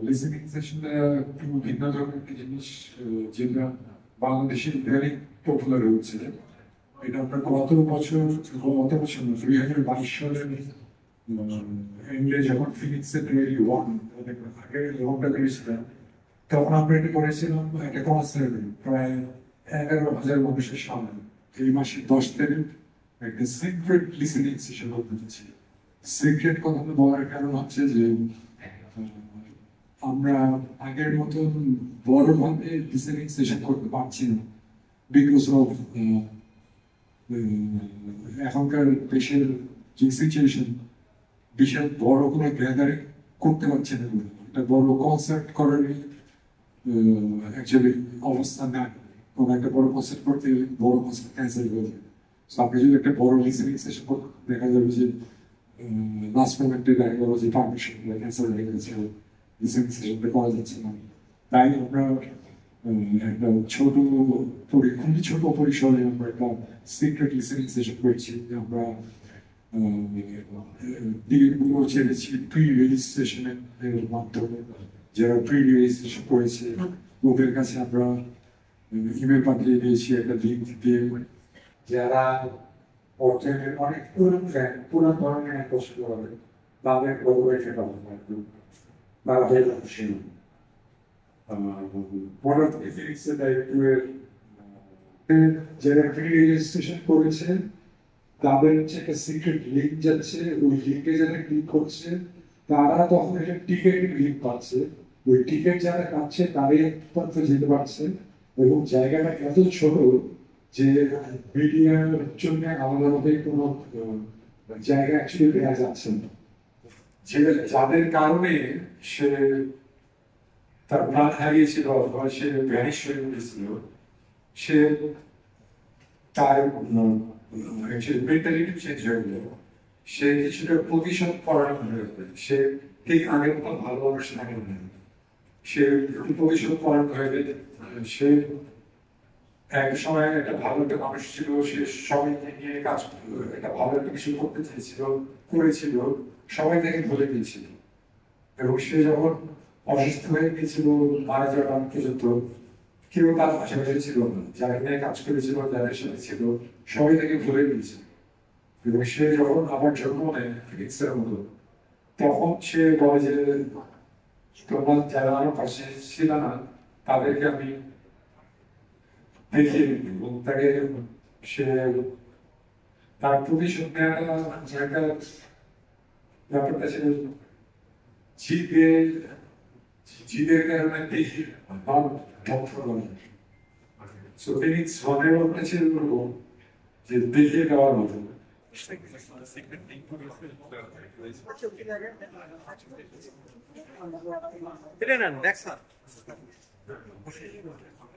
Listening সেশনটা একটু ভিন্ন ধরনের একটা জিনিস, যেটা বাংলাদেশে ইদানিং পপুলার হচ্ছে। এটা আমরা গত বছর 2022 সালের এন্ডে যখন ফিনিক্সের রেডি ওয়ান আগে ওয়ানটা করেছিলাম, তখন আমরা এটা করেছিলাম একটা কনসার্ট প্রায় 11,000 মানুষের সামনে। এই মাসের 10 তারিখ একটা সিক্রেট লিসেনিং সেশন হতে ছিল। সিক্রেট কথা বলার কারণ হচ্ছে যে আমরা আগের মতন বড়ভাবে লিসেনিং সেশন করতে পারছি না, বিকজ অফ এখনকার দেশের যে সিচুয়েশন, বিশাল বড় কোনো গ্যাদারিং করতে পারছে না, একটা বড় কনসার্ট করার অ্যাকচুয়ালি অবস্থা না। কোনো একটা বড় কনসার্ট করতে গেলে বড় কনসার্ট ক্যান্সেল হয়ে যাবে। আপনি যদি একটা বড় লিসেনিং সেশন করতে, দেখা যাবে যে লাস্ট মোমেন্টে দেখা গেল যে পারমিশন ক্যান্সেল হয়ে গেছে, লিসেনিং সেশনটা করা যাচ্ছে না। তাই আমরা একটা খুবই ছোট পরিসরে আমরা একটা সিক্রেট লিসেনিং সেশন করেছি। আমরা দিনগুলো ছেড়েছি প্রি রিলিজ সেশনের মাধ্যমে। যারা প্রি রিলিজ সেশন করেছে ওদের কাছে আমরা ইমেল পাঠিয়ে দিয়েছি একটা লিঙ্ক দিয়ে, যারা অনেক পুরান ধরনের পছন্দ হবে তাদের তাদের খুশি। যারা প্রি রেজিস্ট্রেশন করেছে তাদের হচ্ছে একটা সিক্রেট লিঙ্ক যাচ্ছে, ওই লিঙ্কে যারা ক্লিক করছে তারা তখন একটা টিকেটের লিঙ্ক পাচ্ছে। ওই টিকেট যারা কাটছে তারাই একমাত্র যেতে পারছে, এবং জায়গাটা এত ছোট যে মিডিয়ার জন্য আলাদাভাবে কোনো জায়গা অ্যাকচুয়ালি দেওয়া যাচ্ছে না। যাদের কারণে সে তার প্রাণ হারিয়েছিল অথবা সে ভ্যানিশ হয়ে গেছিল, সে তার মেন্টালিটি চেঞ্জ হয়ে গেল, সে কিছুটা প্রতিশোধ পরায়ণ হয়ে গেল, সে ঠিক আগের মতো ভালো মানুষ থাকে না, সে প্রতিশোধ পরায়ণ হয়ে গেল। সে এক সময় একটা ভালো একটা মানুষ ছিল, সে সবাইকে নিয়ে কাজ করতো, একটা ভালো একটা কিছু করতে চেয়েছিল, করেছিল, সবাই তাকে ভুলে গিয়েছিল। এবং সে যখন অসুস্থ হয়ে গিয়েছিল, মারা যাওয়ার আগ পর্যন্ত কেউ তার পাশাপাশি ছিল না, যারা নিয়ে কাজ করেছিল, যাদের সাথে ছিল, সবাই তাকে ভুলে গিয়েছিল। এবং সে যখন আবার জন্ম নেয় ফিনিক্সের মতো, তখন সে বলে যে তোমরা যারা আমার পাশে ছিল না তাদেরকে আমি দেখিয়ে দিই। এবং তাকে সে তার প্রতিশোধ নেওয়াটা একটা ব্যাপারটা ছিল জিদের কারণে ধ্বংস করে। সো ফিনিক্স ওয়ানের ব্যাপারটা ছিল এরকম যে দেখিয়ে দেওয়ার মতো। দেখ